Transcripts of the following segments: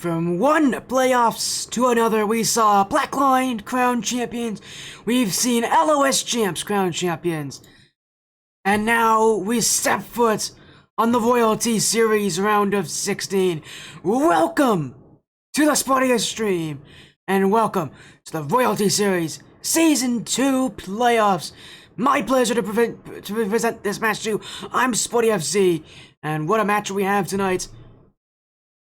From one playoffs to another, we saw Blackline crowned champions, we've seen LOS champs crowned champions, and now we step foot on the Royalty Series round of 16. Welcome to the Sportiest stream, and welcome to the Royalty Series Season 2 playoffs. My pleasure to present this match to you. I'm Sporty FC, and what a match we have tonight.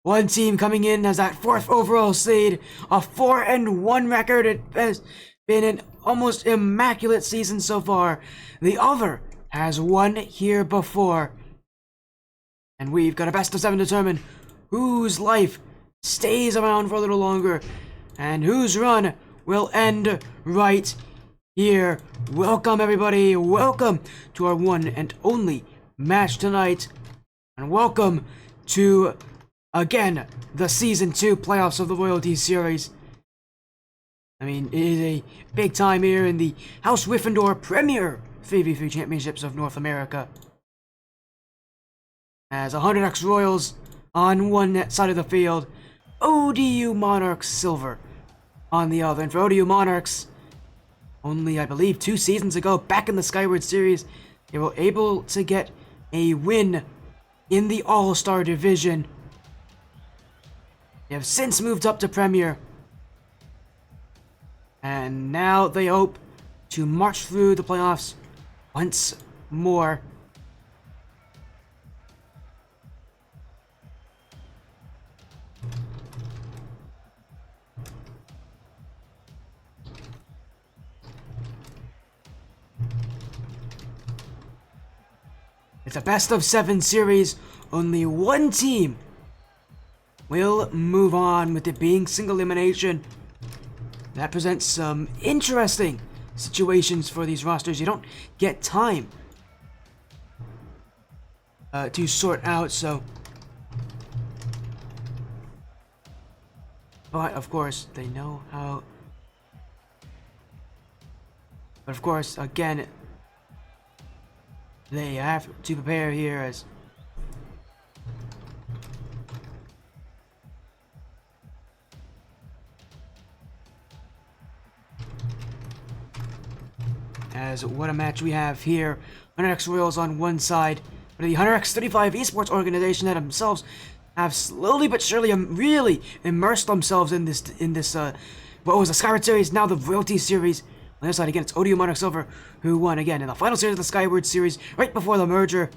One team coming in as that 4th overall seed, a 4-1 record. It has been an almost immaculate season so far. The other has won here before. And we've got a best of 7 to determine whose life stays around for a little longer and whose run will end right here. Welcome everybody, welcome to our one and only match tonight, and welcome to, again, the Season 2 playoffs of the Royalty Series. I mean, it is a big time here in the House Gryffindor Premier 3v3 Championships of North America. As 100x Royals on one side of the field, ODU Monarchs Silver on the other. And for ODU Monarchs, only, I believe, 2 seasons ago, back in the Skyward Series, they were able to get a win in the All-Star Division. They have since moved up to Premier, and now they hope to march through the playoffs once more. It's a best of 7 series. Only one team will move on, with it being single elimination. That presents some interesting situations for these rosters. You don't get time to sort out, so. But of course, they know how. But of course, again, they have to prepare here as what a match we have here. 100x Royals on one side, but the 100x35 esports organization that themselves have slowly but surely really immersed themselves in this what was the Skyward Series, now the Royalty Series. On the other side, again, it's ODU Monarchs Silver who won again in the final series of the Skyward Series right before the merger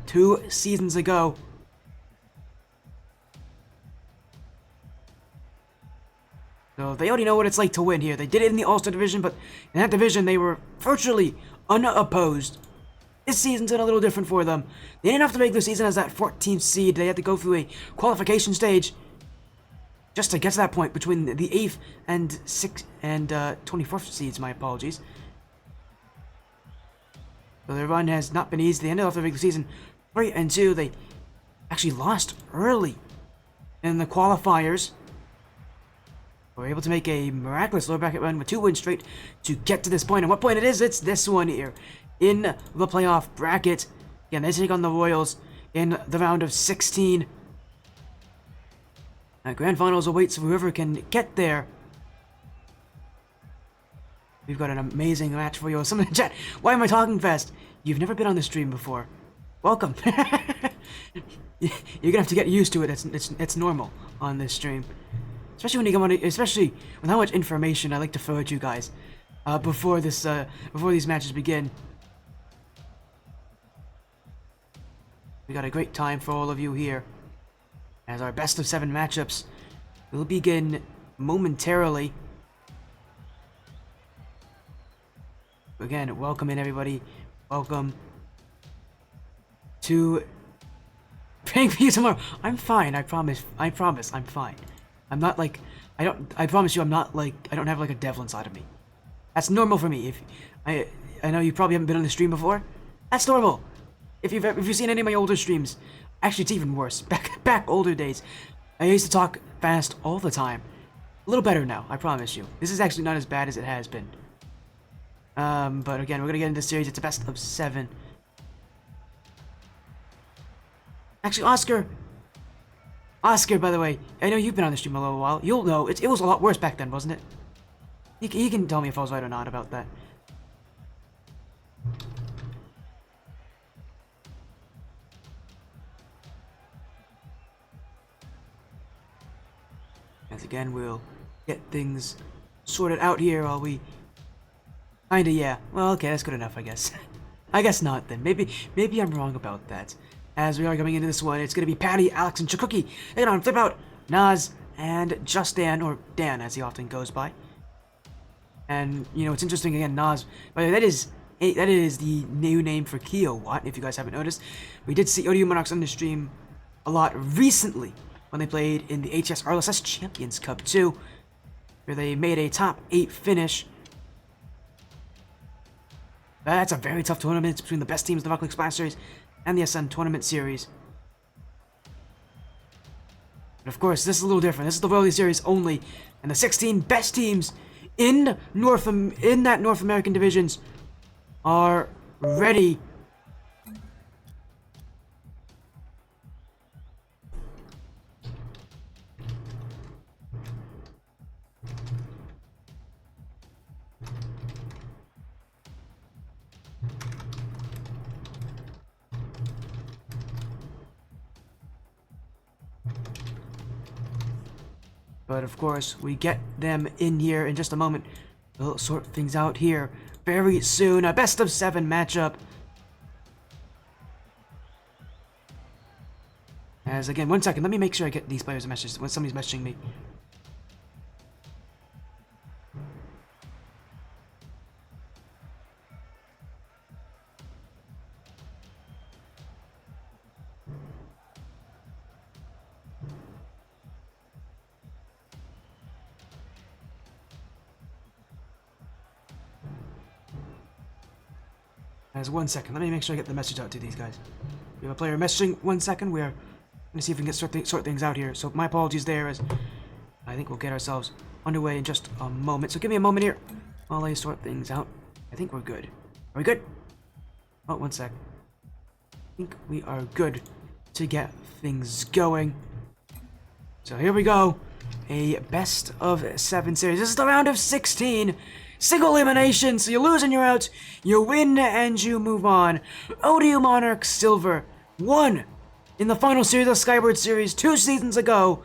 2 seasons ago. So they already know what it's like to win here. They did it in the All-Star Division, but in that division they were virtually unopposed. This season's a little different for them. They didn't have to make their season as that 14th seed. They had to go through a qualification stage just to get to that point between the 8th and 6th and 24th seeds. My apologies. So their run has not been easy. They ended off the regular season 3-2. They actually lost early in the qualifiers. They were able to make a miraculous lower bracket run with 2 wins straight to get to this point. And what point it is? It's this one here in the playoff bracket. Again, they take on the Royals in the round of 16. Grand Finals awaits whoever can get there. We've got an amazing match for you. Someone in the chat, why am I talking fast? You've never been on the stream before. Welcome. You're gonna have to get used to it. It's normal on this stream. Especially when you come on, especially with how much information I like to throw at you guys before these matches begin. We got a great time for all of you here, as our best of 7 matchups will begin momentarily. Again, welcome in everybody. Welcome to praying for you tomorrow. I'm fine. I promise. I'm fine. I'm not like, I promise you I'm not like, I don't have like a devil inside of me. That's normal for me. If I know you probably haven't been on the stream before. That's normal. If you've seen any of my older streams, actually it's even worse. Back older days, I used to talk fast all the time. A little better now, I promise you. This is actually not as bad as it has been. But again, we're gonna get into this series. It's a best of 7. Actually, Oscar, Oscar, by the way, I know you've been on the stream a little while. You'll know it was a lot worse back then, wasn't it? You can tell me if I was right or not about that. As again, we'll get things sorted out here while we... Kinda, yeah. Well, okay, that's good enough, I guess. I guess not, then. Maybe I'm wrong about that. As we are coming into this one, it's gonna be Patty, Alex, and Chikuki. They're gonna flip out Naz and Just Dan, or Dan, as he often goes by. And, you know, it's interesting, again, Naz... By the way, that is the new name for Kiyowatt, if you guys haven't noticed. We did see ODU Monarchs on the stream a lot recently when they played in the HS RLSS Champions Cup 2, where they made a top 8 finish. That's a very tough tournament. It's between the best teams in the Rocket League Splash Series and the SN Tournament Series. But of course, this is a little different. This is the World League Series only, and the 16 best teams in that North American divisions are ready. But of course, we get them in here in just a moment. We'll sort things out here very soon. A best of 7 matchup. As again, 1 second, let me make sure I get these players' messages when somebody's messaging me. As 1 second, let me make sure I get the message out to these guys. We have a player messaging. 1 second, we are going to see if we can sort things out here. So my apologies there, as I think we'll get ourselves underway in just a moment. So give me a moment here while I sort things out. I think we're good. Are we good? Oh, 1 sec. I think we are good to get things going. So here we go. A best of 7 series. This is the round of 16. Single elimination, so you lose and you're out, you win and you move on. ODU Monarchs Silver won in the final series of Skyward Series 2 seasons ago.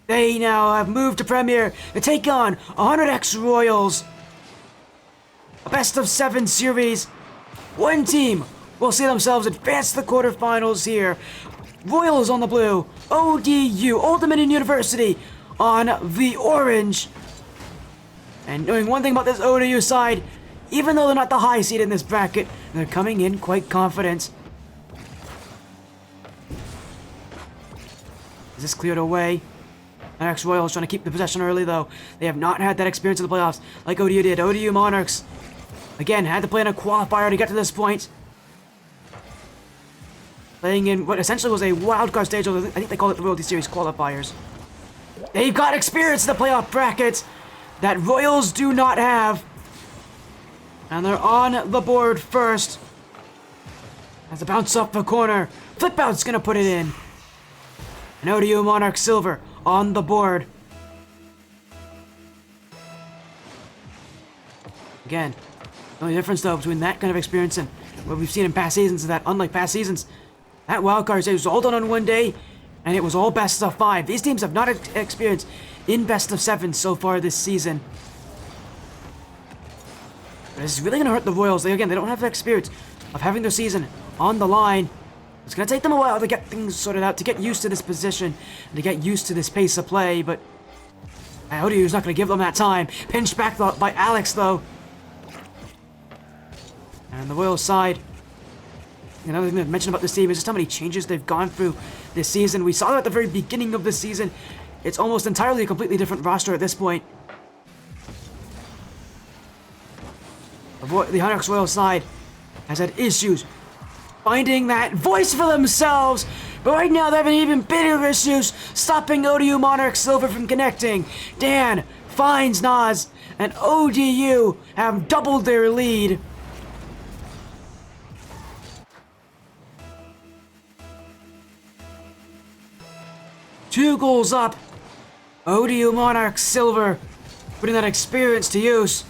They now have moved to Premier to take on 100X Royals. A best of 7 series. One team will see themselves advance to the quarterfinals here. Royals on the blue, ODU, Old Dominion University on the orange. And knowing one thing about this ODU side, even though they're not the high seed in this bracket, they're coming in quite confident. Is this cleared away? Monarchs Royals trying to keep the possession early though. They have not had that experience in the playoffs like ODU did. ODU Monarchs, again, had to play in a qualifier to get to this point. Playing in what essentially was a wildcard stage, I think they call it the World Series qualifiers. They've got experience in the playoff brackets that Royals do not have. And they're on the board first. As a bounce off the corner. Flip out's gonna put it in. And ODU Monarch Silver on the board. Again, the only difference though between that kind of experience and what we've seen in past seasons is that, unlike past seasons, that wildcard stage was all done on one day, and it was all best of 5. These teams have not experienced in best of 7 so far this season. But this is really going to hurt the Royals. They don't have the experience of having their season on the line. It's going to take them a while to get things sorted out, to get used to this position, and to get used to this pace of play, but ODU's not going to give them that time. Pinched back by Alex, though. And the Royals side, another thing to mention about this team is just how many changes they've gone through this season. We saw that at the very beginning of the season. It's almost entirely a completely different roster at this point. The Monarchs Royal side has had issues finding that voice for themselves, but right now they're having even bigger issues stopping ODU Monarch Silver from connecting. Dan finds Naz, and ODU have doubled their lead. 2 goals up. ODU Monarchs silver, putting that experience to use.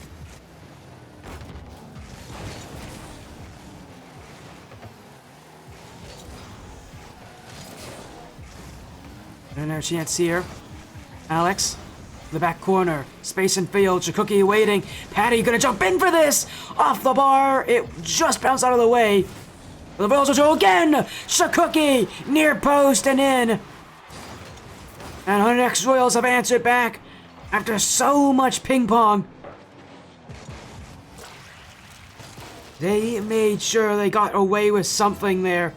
And our chance here. Alex, the back corner, space and field, Shakuki waiting. Patty gonna jump in for this! Off the bar, it just bounced out of the way. The Royals will go again! Shakuki, near post and in. And our next Royals have answered back after so much ping pong. They made sure they got away with something there.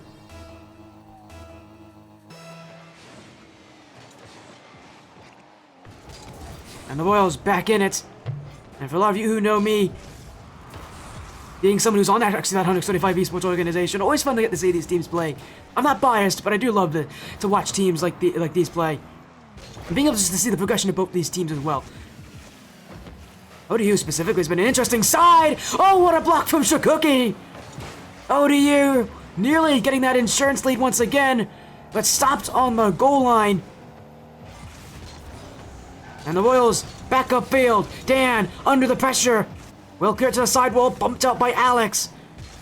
And the Royals back in it. And for a lot of you who know me, being someone who's on that 125 esports organization, always fun to get to see these teams play. I'm not biased, but I do love to watch teams like these play. And being able just to see the progression of both these teams as well. ODU specifically has been an interesting side. Oh, what a block from Shakuki! ODU nearly getting that insurance lead once again, but stopped on the goal line. And the Royals back upfield. Dan under the pressure. Well cleared to the sidewall, bumped out by Alex.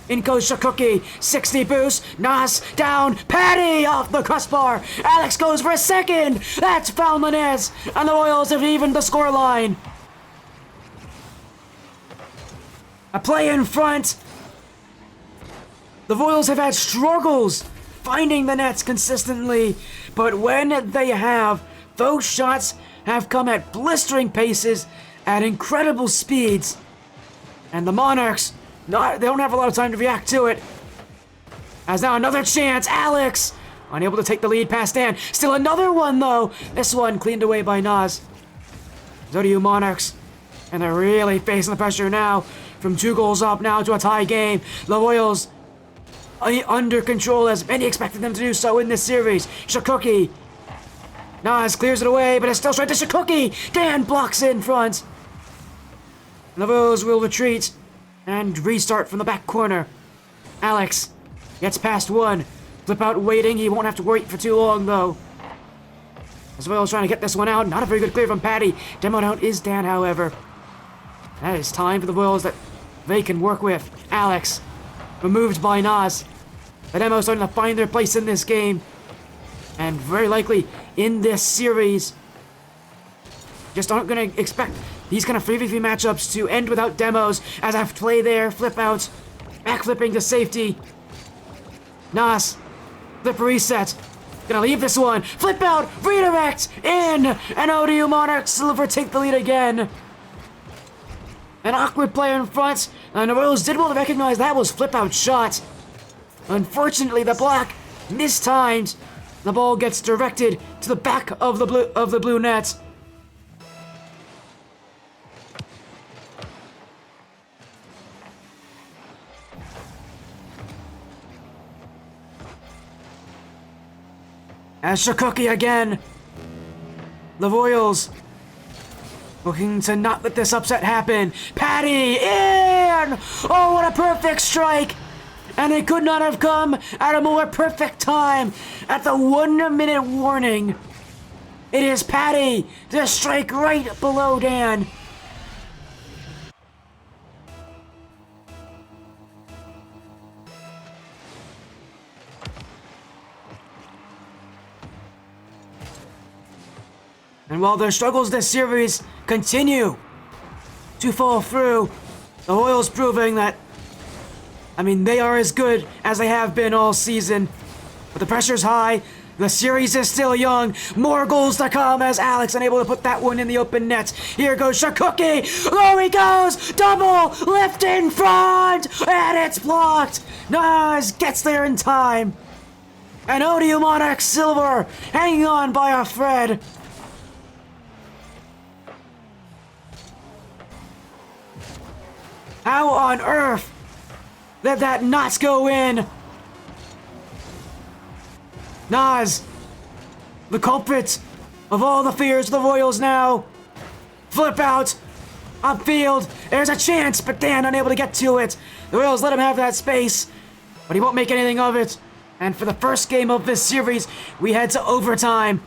In goes Shakuki. 60 boost. Nas down. Patty off the crossbar. Alex goes for a second. That's Falmanez. And the Royals have evened the scoreline. A play in front. The Royals have had struggles finding the nets consistently, but when they have, those shots have come at blistering paces, at incredible speeds. And the Monarchs, they don't have a lot of time to react to it. As now another chance, Alex! Unable to take the lead past Dan. Still another one though! This one cleaned away by Nas. ODU Monarchs, and they're really facing the pressure now. From 2 goals up now to a tie game. The Royals under control as many expected them to do so in this series. Shakuki. Nas clears it away, but it's still straight to Shakuki. Dan blocks in front. And the Royals will retreat and restart from the back corner. Alex gets past one. Flip out waiting. He won't have to wait for too long though. As Royals trying to get this one out. Not a very good clear from Patty. Demoed out is Dan, however. That is time for the Royals that they can work with. Alex, removed by Nas. The Demo's starting to find their place in this game. And very likely in this series. Just aren't going to expect these kind of 3v3 matchups to end without demos. As I play there, flip out, back flipping to safety. Nas, flip reset. Gonna leave this one. Flip out, redirect, in. And ODU Monarchs silver take the lead again. An awkward player in front, and the Royals did well to recognize that was flip-out shot. Unfortunately, the block mistimed. The ball gets directed to the back of the blue net. As Shakuki again. The Royals looking to not let this upset happen. Patty in! Oh, what a perfect strike! And it could not have come at a more perfect time. At the 1 minute warning. It is Patty to strike right below Dan. And while their struggles this series continue to fall through, the Royals proving that, they are as good as they have been all season. But the pressure's high, the series is still young, more goals to come as Alex unable to put that one in the open net. Here goes Shakuki, there he goes, double, lift in front, and it's blocked. Nas gets there in time. And ODU Monarchs silver, hanging on by a thread. How on earth did that not go in? Nas, the culprit of all the fears of the Royals now. Flip out, upfield, there's a chance, but Dan unable to get to it. The Royals let him have that space, but he won't make anything of it. And for the first game of this series, we head to overtime.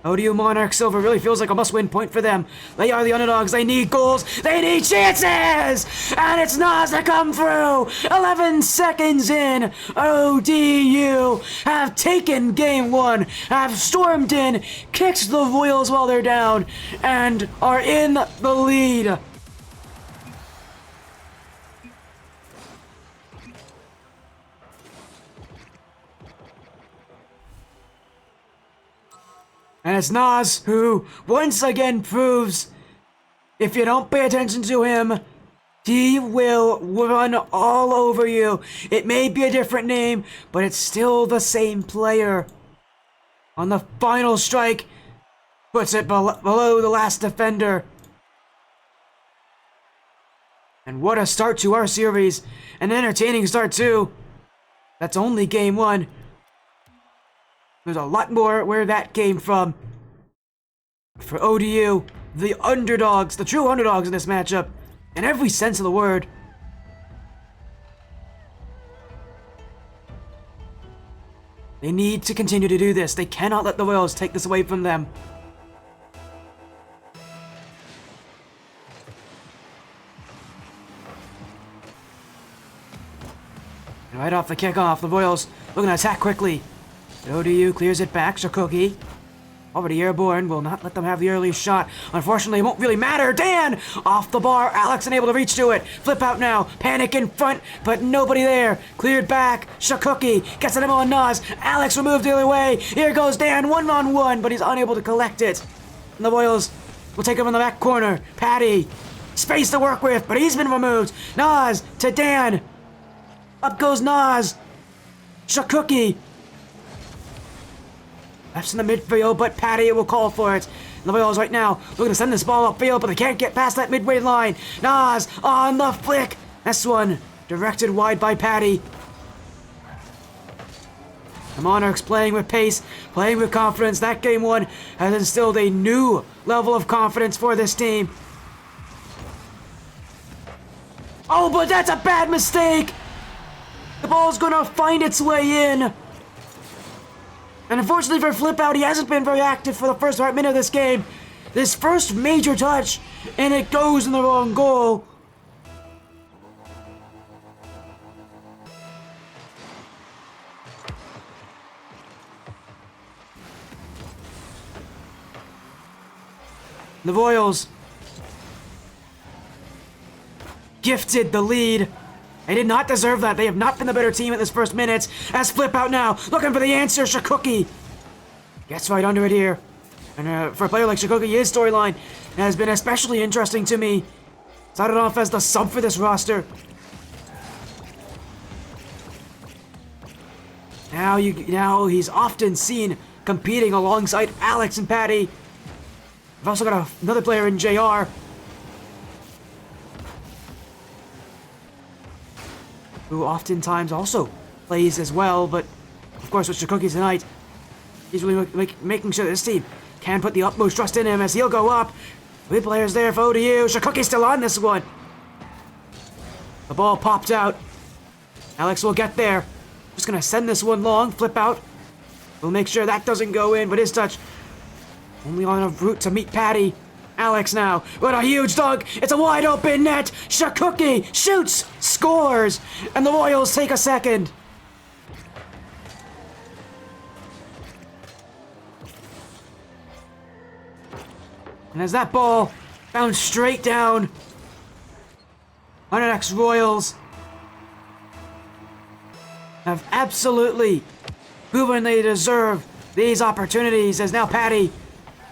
ODU Monarchs silver really feels like a must-win point for them. They are the underdogs. They need goals. They need chances! And it's Nas to come through! 11 seconds in, ODU have taken game one, have stormed in, kicked the Royals while they're down, and are in the lead. And it's Nas who, once again, proves if you don't pay attention to him, he will run all over you. It may be a different name, but it's still the same player. On the final strike, puts it below the last defender. And what a start to our series. An entertaining start, too. That's only game one. There's a lot more where that came from. For ODU, the underdogs, the true underdogs in this matchup, in every sense of the word. They need to continue to do this. They cannot let the Royals take this away from them. And right off the kickoff, the Royals looking to attack quickly. ODU clears it back. Shakuki, already airborne, will not let them have the early shot. Unfortunately, it won't really matter. Dan, off the bar. Alex unable to reach to it. Flip out now. Panic in front, but nobody there. Cleared back. Shakuki gets it on Nas. Alex removed the other way. Here goes Dan, one-on-one, but he's unable to collect it. And the Royals will take him in the back corner. Patty, space to work with, but he's been removed. Nas to Dan. Up goes Nas. Shakuki. Left in the midfield, but Patty will call for it. And the Royals right now looking to send this ball upfield, but they can't get past that midway line. Nas on the flick. This one directed wide by Patty. The Monarchs playing with pace, playing with confidence. That game one has instilled a new level of confidence for this team. Oh, but that's a bad mistake. The ball's gonna find its way in. And unfortunately for Flip Out, he hasn't been very active for the first 5 minutes of this game. This first major touch, and it goes in the wrong goal. The Royals gifted the lead. They did not deserve that. They have not been the better team at this first minute. As Flip Out now, looking for the answer. Shakuki gets right under it here. And for a player like Shakuki, his storyline has been especially interesting to me. Started off as the sub for this roster. Now he's often seen competing alongside Alex and Patty. I've also got another player in JR. Who oftentimes also plays as well, but of course with Shakuki tonight, he's really making sure that this team can put the utmost trust in him as he'll go up. Three players there for ODU. Shakuki's still on this one. The ball popped out. Alex will get there. Just gonna send this one long. Flip Out. We'll make sure that doesn't go in, but his touch only on a route to meet Patty. Alex now, what a huge dunk! It's a wide open net! Shakuki shoots, scores, and the Royals take a second. And as that ball bounced straight down, Monarchs Royals have absolutely proven they deserve these opportunities. As now Patty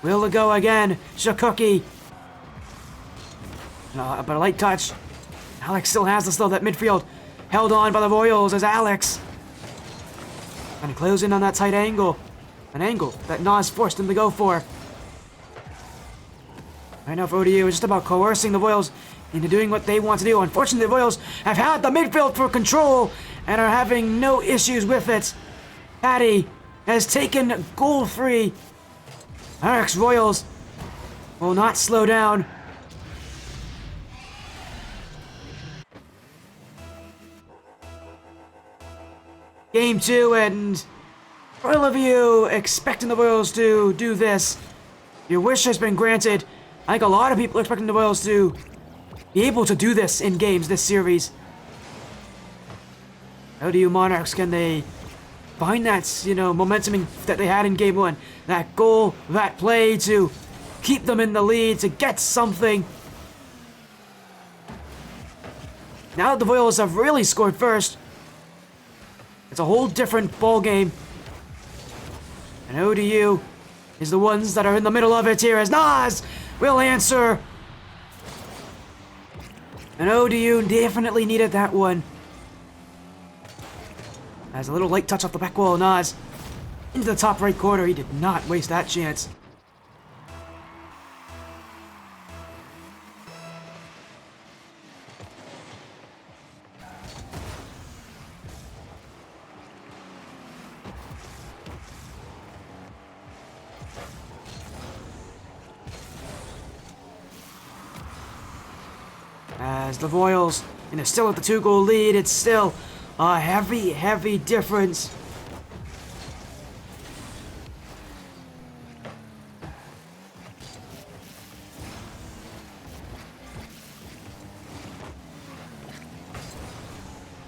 will go again. Shakuki. But a light touch. Alex still has this though, that midfield held on by the Royals as Alex. And close in on that tight angle. An angle that Nas forced him to go for. Right now for ODU, it's just about coercing the Royals into doing what they want to do. Unfortunately, the Royals have had the midfield for control and are having no issues with it. Patty has taken goal free. Monarchs Royals will not slow down. Game 2, and For all of you expecting the Royals to do this, your wish has been granted. I think a lot of people are expecting the Royals to be able to do this in games this series. ODU Monarchs, can they find that, momentum that they had in Game 1? That goal, that play to keep them in the lead, to get something. Now that the Royals have really scored first, it's a whole different ball game. And ODU is the ones that are in the middle of it here as Nas will answer. And ODU definitely needed that one. As a little light touch off the back wall, Nas into the top right corner. He did not waste that chance. As the Royals, still at the 2-goal lead, it's still a heavy, heavy difference.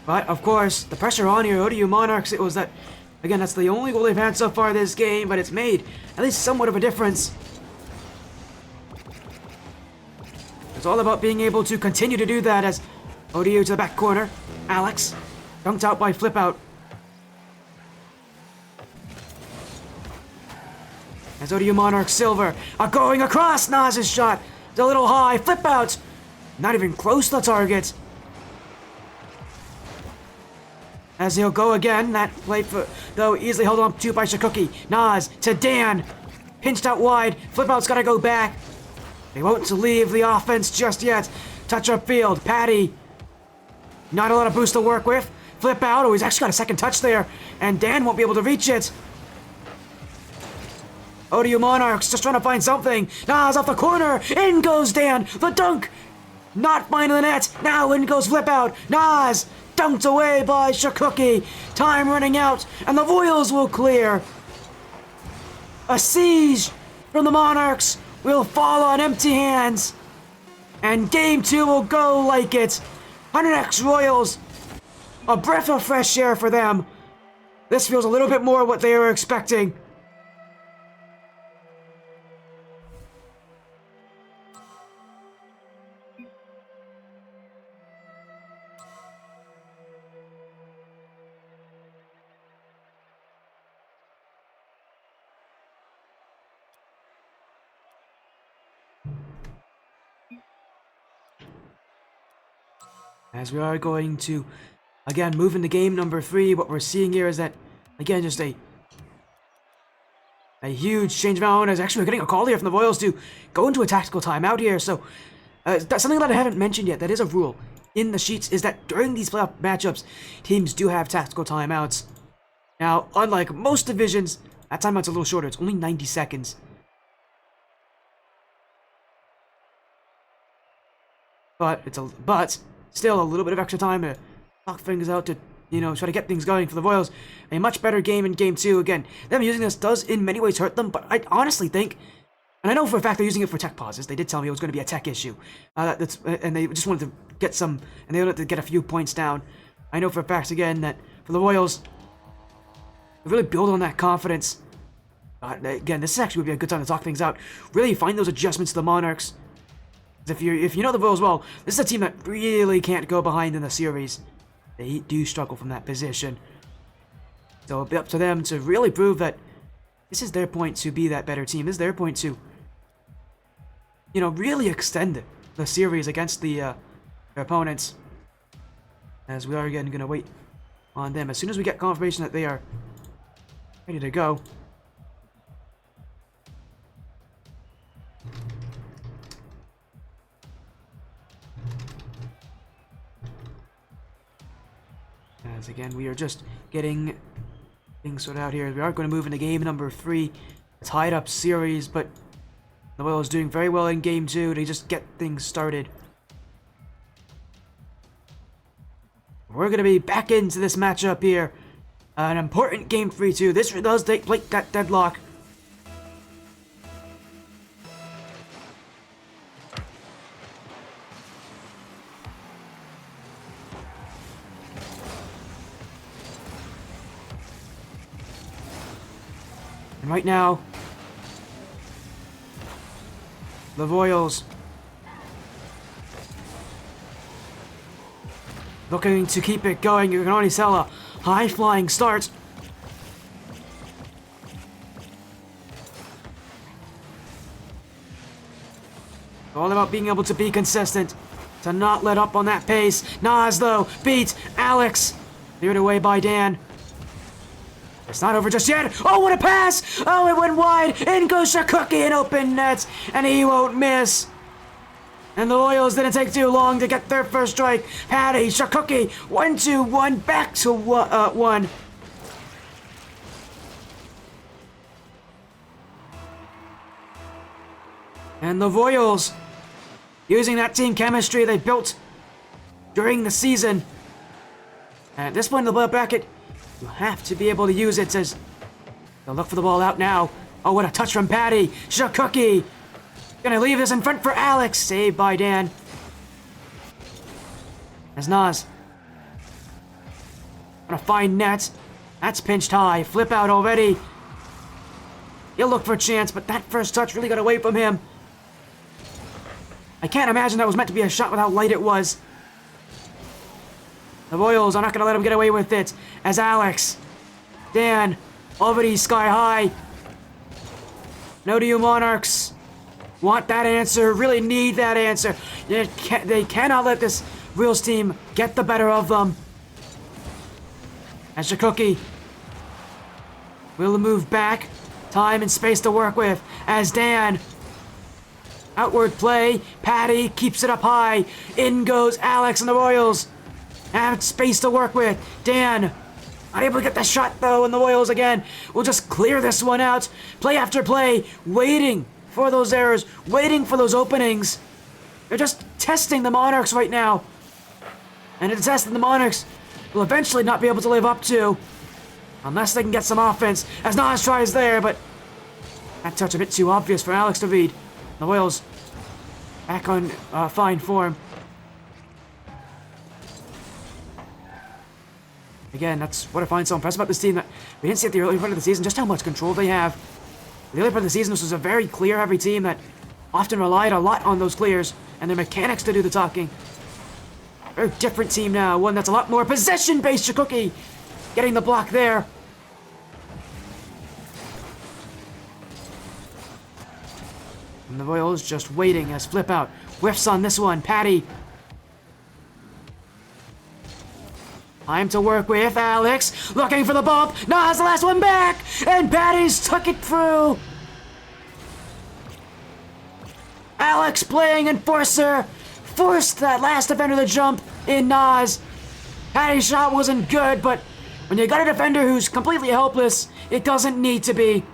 But, of course, the pressure on here, ODU Monarchs, it was that, again, that's the only goal they've had so far this game, but it's made at least somewhat of a difference. It's all about being able to continue to do that as ODU to the back corner. Alex, dunked out by Flip Out. As ODU Monarch Silver are going across. Nas's shot. It's a little high. Flip Out. Not even close to the target. As he'll go again. That play, though, easily held on to by Shakuki. Nas to Dan. Pinched out wide. Flip Out's got to go back. They won't leave the offense just yet. Touch upfield. Patty. Not a lot of boost to work with. Flip Out. Oh, he's actually got a second touch there. And Dan won't be able to reach it. ODU Monarchs just trying to find something. Nas off the corner. In goes Dan. The dunk. Not finding the net. Now in goes Flip Out. Nas. Dunked away by Shakuki. Time running out. And the Royals will clear. A siege from the Monarchs will fall on empty hands. And Game 2 will go like it. 100X Royals. A breath of fresh air for them. This feels a little bit more what they were expecting. As we are going to, again, move into game number 3, what we're seeing here is that, again, just a huge change of owners. Actually, we're getting a call here from the Royals to go into a tactical timeout here. So, that's something that I haven't mentioned yet. That is a rule in the sheets, is that during these playoff matchups, teams do have tactical timeouts. Now, unlike most divisions, that timeout's a little shorter. It's only 90 seconds. But still a little bit of extra time to knock things out, to try to get things going for the Royals. A much better game in Game 2. Again, them using this does in many ways hurt them, but I honestly think, and I know for a fact they're using it for tech pauses. They did tell me it was going to be a tech issue. And they just wanted to get some, and they wanted to get a few points down. I know for a fact, again, that for the Royals, really build on that confidence. Again, this actually would be a good time to talk things out. Really find those adjustments to the Monarchs. If you know the Royals well, this is a team that really can't go behind in the series. They do struggle from that position. So it'll be up to them to really prove that this is their point to be that better team. This is their point to, really extend the series against their opponents. As we are again going to wait on them. As soon as we get confirmation that they are ready to go. As again, we are just getting things sorted out here. We are going to move into game number 3. A tied up series, but the Royals doing very well in game 2 to just get things started. We're going to be back into this matchup here An important game for you too. This does break that deadlock. And right now, the Royals looking to keep it going. You can only sell a high-flying start. All about being able to be consistent, to not let up on that pace. Nas, though, beats Alex. Cleared away by Dan. It's not over just yet. Oh, what a pass! Oh, it went wide. In goes Shakuki in open nets, and he won't miss. And the Royals didn't take too long to get their first strike. Patty, Shakuki, 1-2-1, back to 1. And the Royals, using that team chemistry they built during the season. And at this point in the bracket, you have to be able to use it as they'll look for the ball out now. Oh, what a touch from Patty. Shakuki gonna leave this in front for Alex. Saved by Dan. As Nas gonna find net. That's pinched high. Flip out already. He'll look for a chance, but that first touch really got away from him. I can't imagine that was meant to be a shot with how light it was. The Royals are not going to let him get away with it. As Alex, Dan, already sky high. ODU Monarchs want that answer, really need that answer. They cannot let this Royals team get the better of them. As Shakuki will move back. Time and space to work with. As Dan, outward play. Patty keeps it up high. In goes Alex and the Royals. Have space to work with. Dan, not able to get the shot though, and the Royals again will just clear this one out. Play after play, waiting for those errors, waiting for those openings. They're just testing the Monarchs right now. And it's a test that the Monarchs will eventually not be able to live up to. Unless they can get some offense, as Nas tries there, but that touch a bit too obvious for Alex to read. The Royals back on fine form. Again, that's what I find so impressive about this team, that we didn't see at the early part of the season just how much control they have. The early part of the season, this was a very clear-heavy team that often relied a lot on those clears and their mechanics to do the talking. Very different team now, one that's a lot more possession-based. Shakuki getting the block there. And the Royals just waiting as flip out. Whiffs on this one. Patty. Time to work with Alex. Looking for the bump. Nas the last one back. And Patty's took it through. Alex playing enforcer. Forced that last defender to jump in Nas. Patty's shot wasn't good, but when you got a defender who's completely helpless, it doesn't need to be.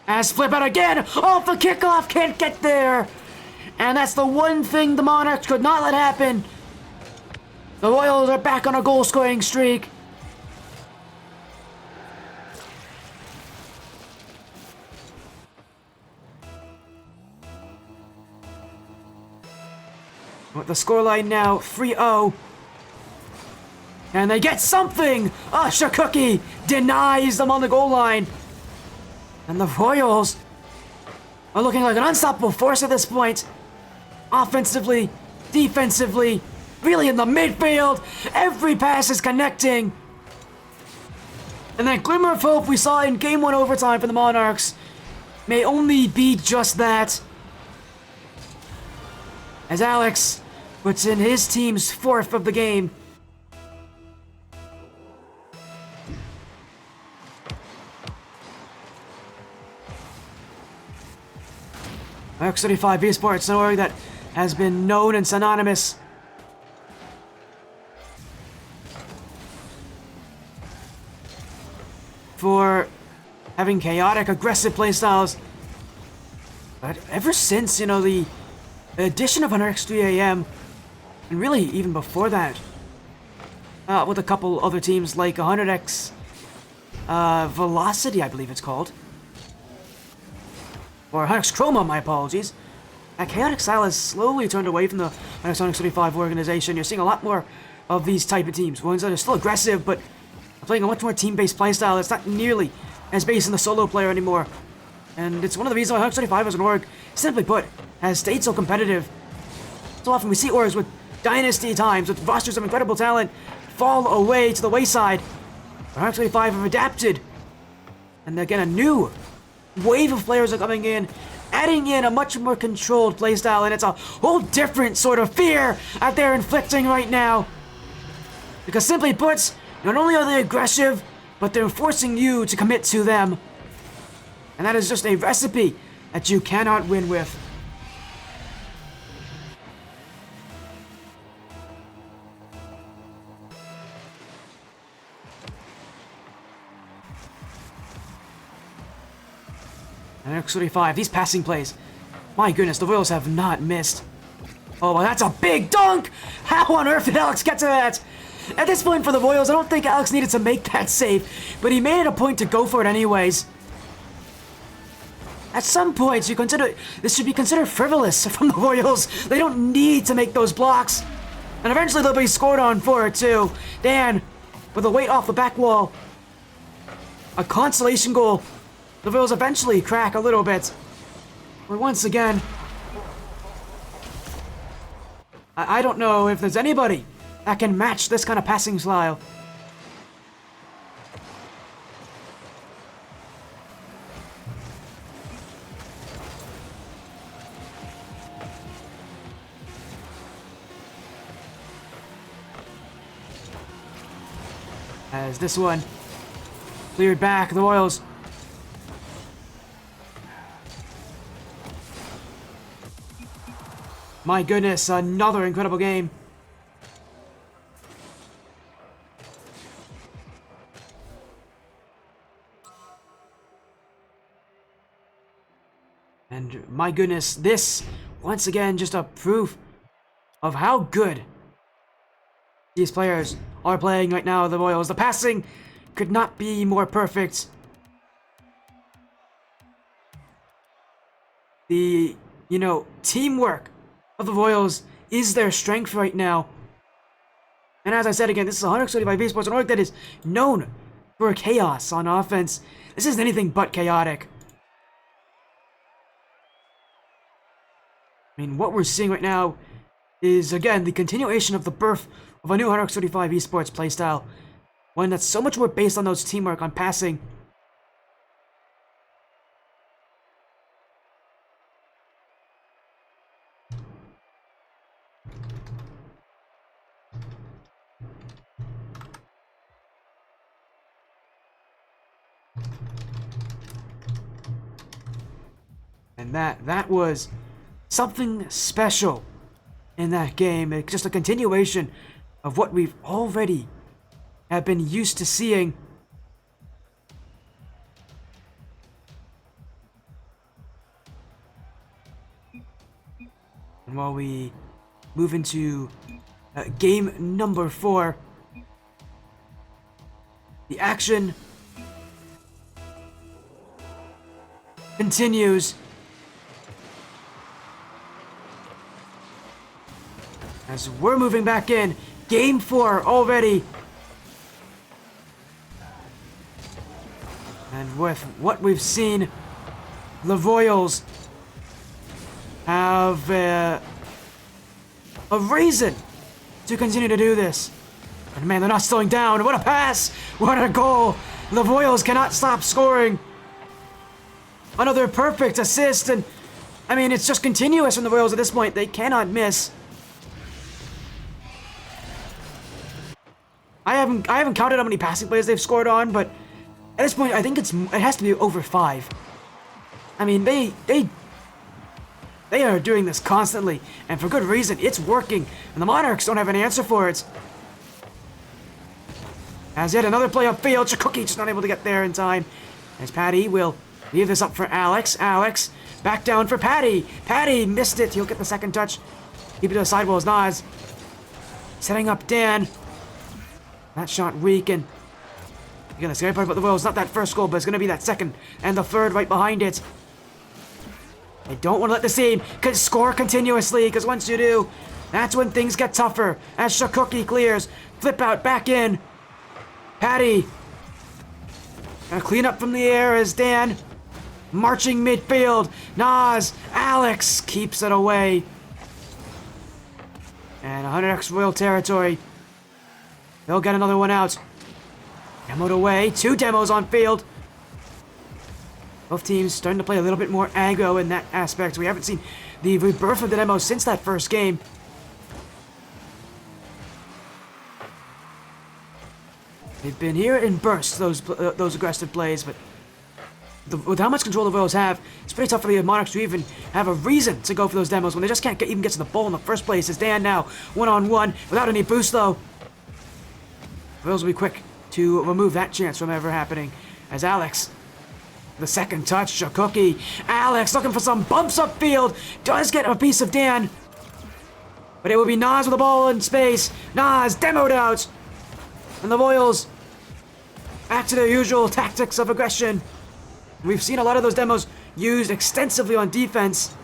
As flip out again, off the kickoff, can't get there. And that's the one thing the Monarchs could not let happen. The Royals are back on a goal-scoring streak. With the scoreline now, 3-0. And they get something! Shakuki denies them on the goal line. And the Royals are looking like an unstoppable force at this point. Offensively, defensively, really in the midfield. Every pass is connecting. And that glimmer of hope we saw in Game 1 overtime for the Monarchs may only be just that. As Alex puts in his team's fourth of the game. Monarchs 35 esports, nowhere that has been known and synonymous for having chaotic, aggressive playstyles. But ever since, the addition of Monarchs 3 AM, And really, even before that, with a couple other teams like 100X Velocity, I believe it's called. Or 100X Chroma, my apologies. Chaotic Style has slowly turned away from the 100X 35 organization. You're seeing a lot more of these type of teams. Ones that are still aggressive, but are playing a much more team-based playstyle. It's not nearly as based in the solo player anymore. And it's one of the reasons why 135 as an org, simply put, has stayed so competitive. So often we see orgs with dynasty times, with rosters of incredible talent, fall away to the wayside. But 125 have adapted. And again, a new wave of players are coming in, adding in a much more controlled playstyle, and it's a whole different sort of fear that they're inflicting right now. Because simply put, not only are they aggressive, but they're forcing you to commit to them. And that is just a recipe that you cannot win with. And X35, these passing plays. My goodness, the Royals have not missed. Oh, well, that's a big dunk! How on earth did Alex get to that? At this point for the Royals, I don't think Alex needed to make that save, but he made it a point to go for it anyways. At some points, this should be considered frivolous from the Royals. They don't need to make those blocks. And eventually they'll be scored on for it too. Dan, with a weight off the back wall. A consolation goal. The Royals eventually crack a little bit. But once again, I don't know if there's anybody that can match this kind of passing style. As this one cleared back, the Royals. My goodness, another incredible game. And my goodness, this, once again, just a proof of how good these players are playing right now, the Royals. The passing could not be more perfect. The, teamwork of the Royals is their strength right now. And as I said again, this is 135 esports, an org that is known for chaos on offense. This isn't anything but chaotic. I mean, what we're seeing right now is, again, the continuation of the birth of a new 135 esports playstyle. One that's so much more based on those teamwork, on passing. And that was something special in that game. It's just a continuation of what we've already have been used to seeing. And while we move into game number 4, the action continues. As we're moving back in, game 4 already. And with what we've seen, the Royals have a reason to continue to do this. And man, they're not slowing down. What a pass! What a goal! The Royals cannot stop scoring. Another perfect assist, and I mean, it's just continuous from the Royals at this point. They cannot miss. I haven't counted how many passing plays they've scored on, but at this point, I think it has to be over 5. I mean, they are doing this constantly, and for good reason. It's working, and the Monarchs don't have an answer for it. As yet another play upfield, Chikuki just not able to get there in time. As Patty will leave this up for Alex. Alex back down for Patty. Patty missed it. He'll get the second touch. Keep it to the sidewalls, Nas. setting up Dan. That shot weak, and again, the scary part about the Royals, not that first goal, but it's going to be that second and the third right behind it. They don't want to let the team score continuously, because once you do, that's when things get tougher. As Shakuki clears, flip out, back in. Patty. Gonna clean up from the air as Dan. Marching midfield. Nas. Alex keeps it away. And 100x Royal territory. They'll get another one out. Demoed away. 2 demos on field. Both teams starting to play a little bit more aggro in that aspect. We haven't seen the rebirth of the demo since that first game. They've been here in bursts, those aggressive plays, but with how much control the Royals have, it's pretty tough for the Monarchs to even have a reason to go for those demos when they just can't even get to the ball in the first place. As Dan now, one-on-one, without any boost though. The Royals will be quick to remove that chance from ever happening. As Alex, the second touch, Shakuki. Alex looking for some bumps upfield, does get a piece of Dan. But it will be Nas with the ball in space. Nas demoed out. And the Royals back to their usual tactics of aggression. We've seen a lot of those demos used extensively on defense.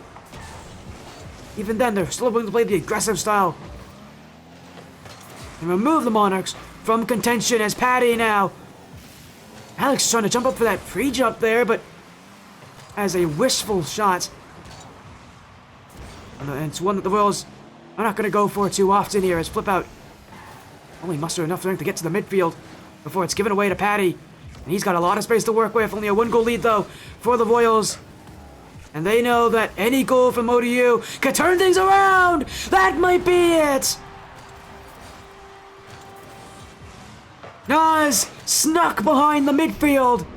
Even then, they're still willing to play the aggressive style. And remove the Monarchs from contention as Patty now. Alex is trying to jump up for that pre-jump there, but as a wishful shot. And it's one that the Royals are not going to go for too often here as flip out. Only muster enough strength to get to the midfield before it's given away to Patty. And he's got a lot of space to work with. Only a 1-goal lead, though, for the Royals. And they know that any goal from ODU could turn things around. That might be it. Nas snuck behind the midfield.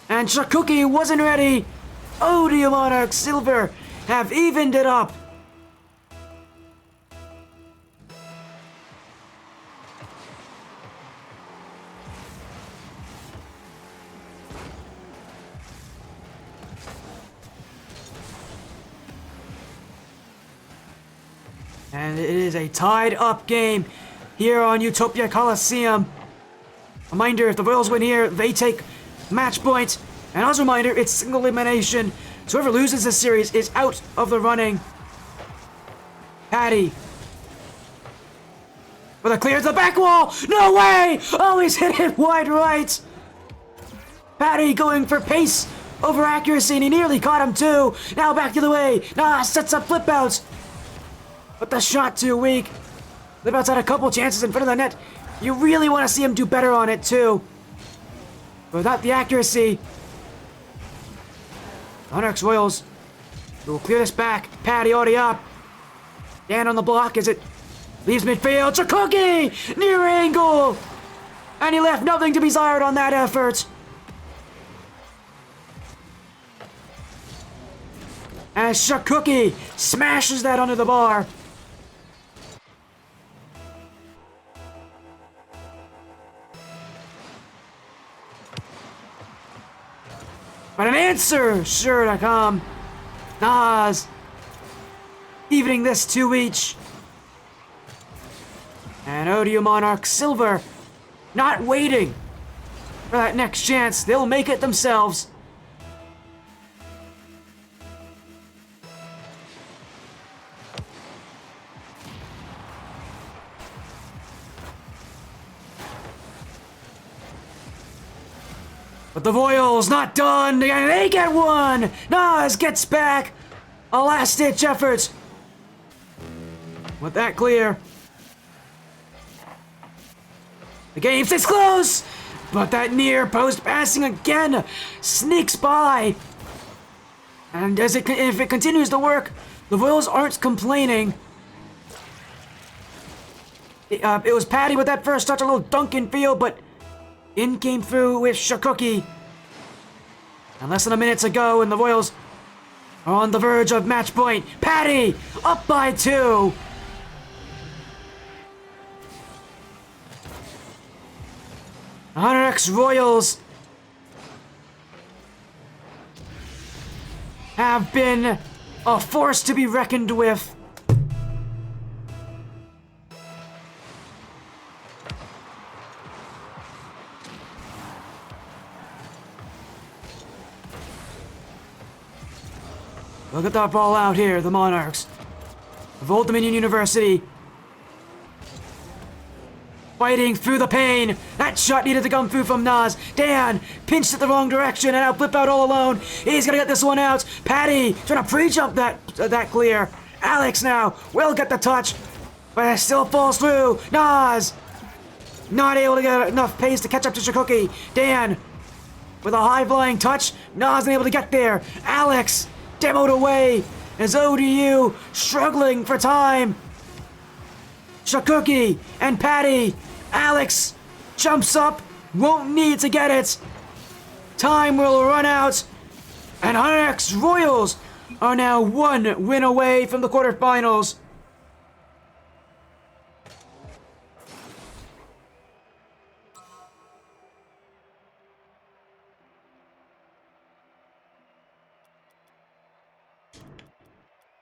And Shakuki wasn't ready. ODU Monarchs Silver have evened it up. And it is a tied-up game here on Utopia Coliseum. Reminder, if the Royals win here, they take match point. And as a reminder, it's single elimination. So whoever loses this series is out of the running. Patty. With a clear to the back wall. No way! Oh, he's hit it wide right. Patty going for pace over accuracy, and he nearly caught him too. Now back the other way. Sets up flip outs. But the shot too weak. Flip outs had a couple chances in front of the net. You really want to see him do better on it too. But without the accuracy. Monarchs Royals will clear this back. Patty already up. Dan on the block as it leaves midfield. Shakuki! Near angle! And he left nothing to be desired on that effort. As Shakuki smashes that under the bar. But an answer sure to come. Nas evening this 2 each. And ODU Monarch Silver not waiting for that next chance. They'll make it themselves. But the Royals not done, and they get one! Nas gets back! A last-ditch effort! With that clear. The game stays close! But that near post passing again sneaks by! And if it continues to work, the Royals aren't complaining. It was Patty with that first touch, a little dunk in field, but in came through with Shakuki. And less than a minute to go, and the Royals are on the verge of match point. Patty up by 2. The 100x Royals have been a force to be reckoned with. Look at that ball out here, the Monarchs. Of Old Dominion University. Fighting through the pain. That shot needed to come through from Nas. Dan pinched it the wrong direction and now Flip Out all alone. He's gonna get this one out. Patty trying to pre-jump that clear. Alex now will get the touch, but it still falls through. Nas not able to get enough pace to catch up to Shikuki. Dan with a high-flying touch. Nas unable to get there. Alex demoed away as ODU struggling for time. Shikuki and Patty. Alex jumps up, won't need to get it. Time will run out, and Monarchs Royals are now one win away from the quarterfinals.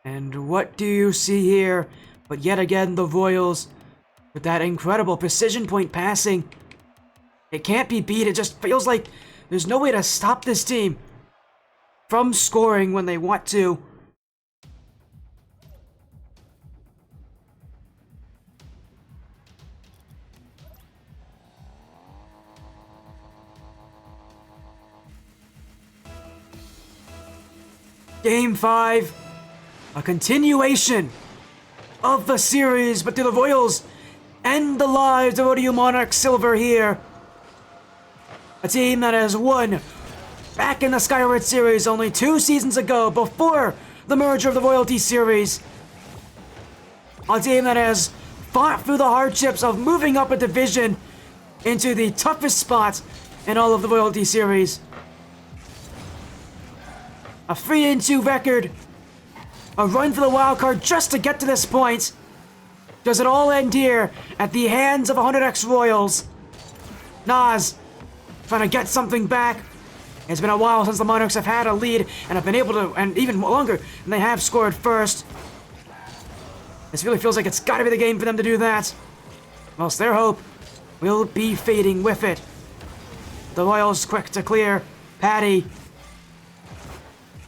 And what do you see here? But yet again, the Royals, with that incredible precision point passing. It can't be beat. It just feels like there's no way to stop this team from scoring when they want to. Game 5, a continuation of the series, but do the Royals end the lives of ODU Monarchs Silver here? A team that has won back in the Skyward Series only 2 seasons ago, before the merger of the Royalty Series. A team that has fought through the hardships of moving up a division into the toughest spot in all of the Royalty Series. A 3-2 record. A run for the wild card just to get to this point. Does it all end here at the hands of 100X Royals? Nas trying to get something back. It's been a while since the Monarchs have had a lead and have been able to, and even longer, and they have scored first. This really feels like it's got to be the game for them to do that. Whilst their hope will be fading with it. The Royals quick to clear. Patty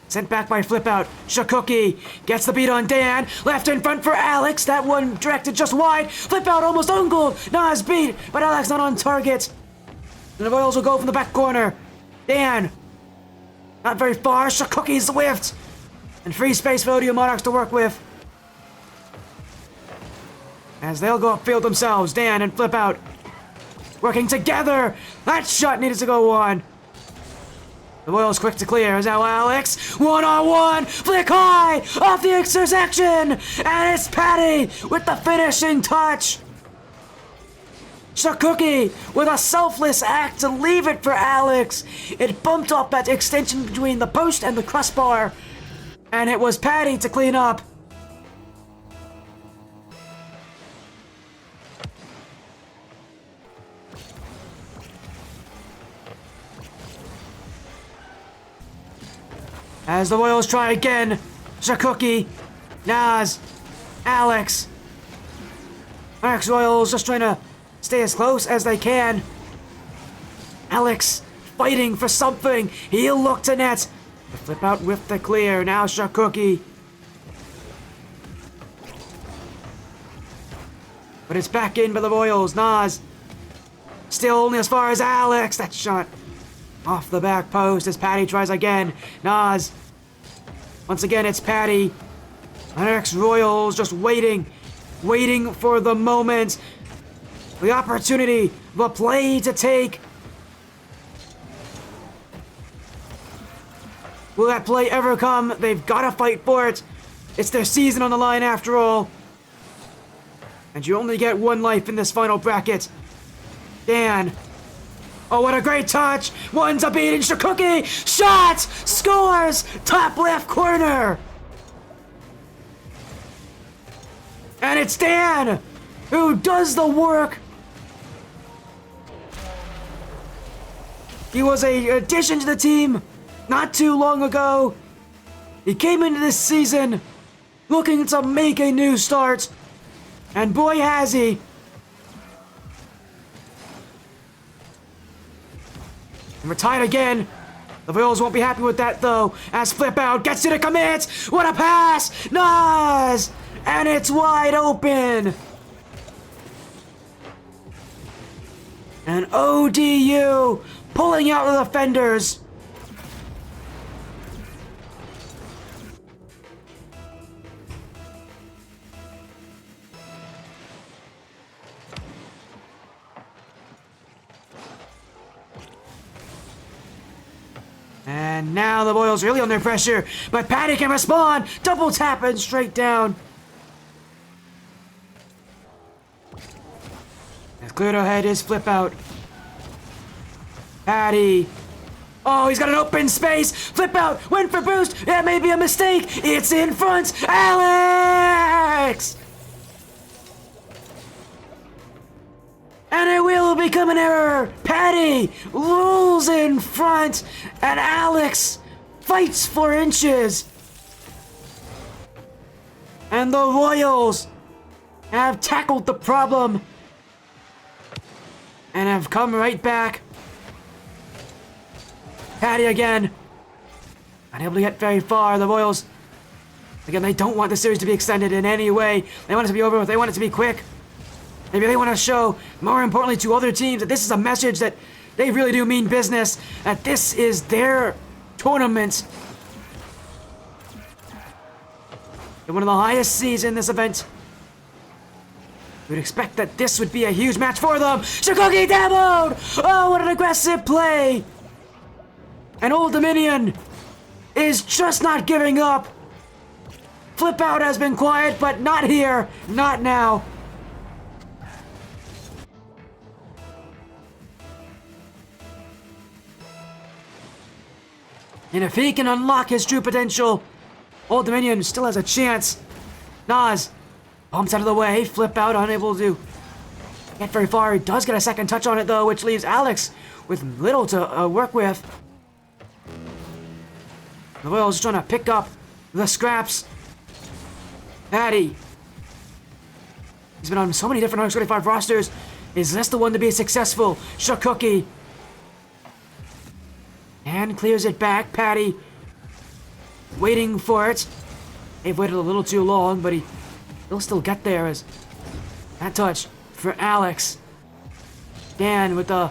sent back by Flip Out. Shikuki gets the beat on Dan. Left in front for Alex. That one directed just wide. Flip Out almost ungoaled. Nas beat, but Alex not on target. And the Royals will go from the back corner. Dan, not very far. Shikuki's whiffed. And free space for ODU Monarchs to work with. As they'll go upfield themselves. Dan and Flip Out working together. That shot needed to go on. The Royals quick to clear. Is now Alex. One-on-one. Flick high. Off the intersection. And it's Patty with the finishing touch. Shikuki with a selfless act to leave it for Alex. It bumped off that extension between the post and the crossbar. And it was Patty to clean up. As the Royals try again, Shikuki, Nas, Alex. Monarchs Royals just trying to stay as close as they can. Alex fighting for something. He'll look to net. The Flip Out with the clear. Now Shikuki. But it's back in by the Royals. Nas still only as far as Alex. That shot off the back post as Patty tries again. Nas. Once again, it's Patty. Monarchs Royals just waiting for the moment. The opportunity, the play to take. Will that play ever come? They've got to fight for it. It's their season on the line after all. And you only get one life in this final bracket. Dan. Oh, what a great touch! One's a beating Shikuki! Shot! Scores! Top left corner! And it's Dan who does the work. He was an addition to the team not too long ago. He came into this season looking to make a new start. And boy has he. And we're tied again. The Royals won't be happy with that though, as Flip Out gets to the commit. What a pass! Nas! And it's wide open! And ODU pulling out the defenders. And now the Royals really under pressure, but Patty can respond. Double tap and straight down. As cleared ahead is Flip Out. Patty. Oh, he's got an open space. Flip Out went for boost. That may be a mistake. It's in front. Alex! And it will become an error. Patty rolls in front, and Alex fights for inches. And the Royals have tackled the problem and have come right back. Patty again. Unable to get very far. The Royals, again, they don't want the series to be extended in any way. They want it to be over with. They want it to be quick. Maybe they want to show, more importantly to other teams, that this is a message that they really do mean business, that this is their tournament. They're one of the highest seeds in this event. We'd expect that this would be a huge match for them. Shikoki demoed! Oh, what an aggressive play! And Old Dominion is just not giving up. Flip Out has been quiet, but not here, not now. And if he can unlock his true potential, Old Dominion still has a chance. Nas bumps out of the way. Flip Out unable to get very far. He does get a second touch on it though, which leaves Alex with little to work with. The Royals trying to pick up the scraps. Patty. He's been on so many different 125 rosters. Is this the one to be successful? Shikoki. And clears it back. Patty waiting for it. They've waited a little too long, but he'll still get there as that touch for Alex. Dan with the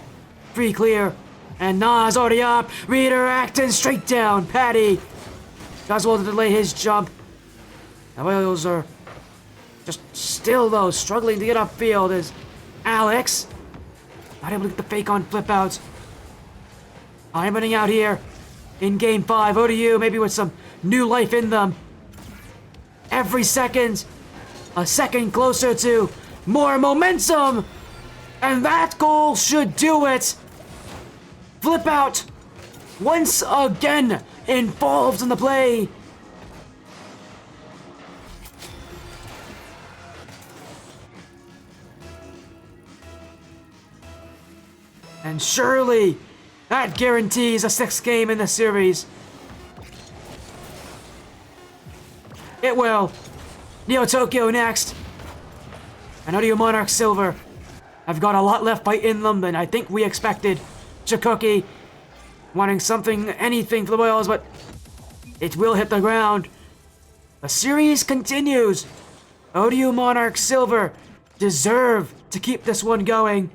free clear. And Nas already up. Redirecting straight down. Patty does well to delay his jump. The Royals are just still, though, struggling to get upfield as Alex not able to get the fake on Flip Outs. I'm running out here in Game 5. ODU maybe with some new life in them. Every second, a second closer to more momentum. And that goal should do it. Flip Out once again involved in the play. And surely that guarantees a 6th game in the series. It will. Neo Tokyo next. And ODU Monarchs Silver have got a lot left fight in them than I think we expected. Shikoki wanting something, anything for the Royals, but it will hit the ground. The series continues. ODU Monarchs Silver deserve to keep this one going.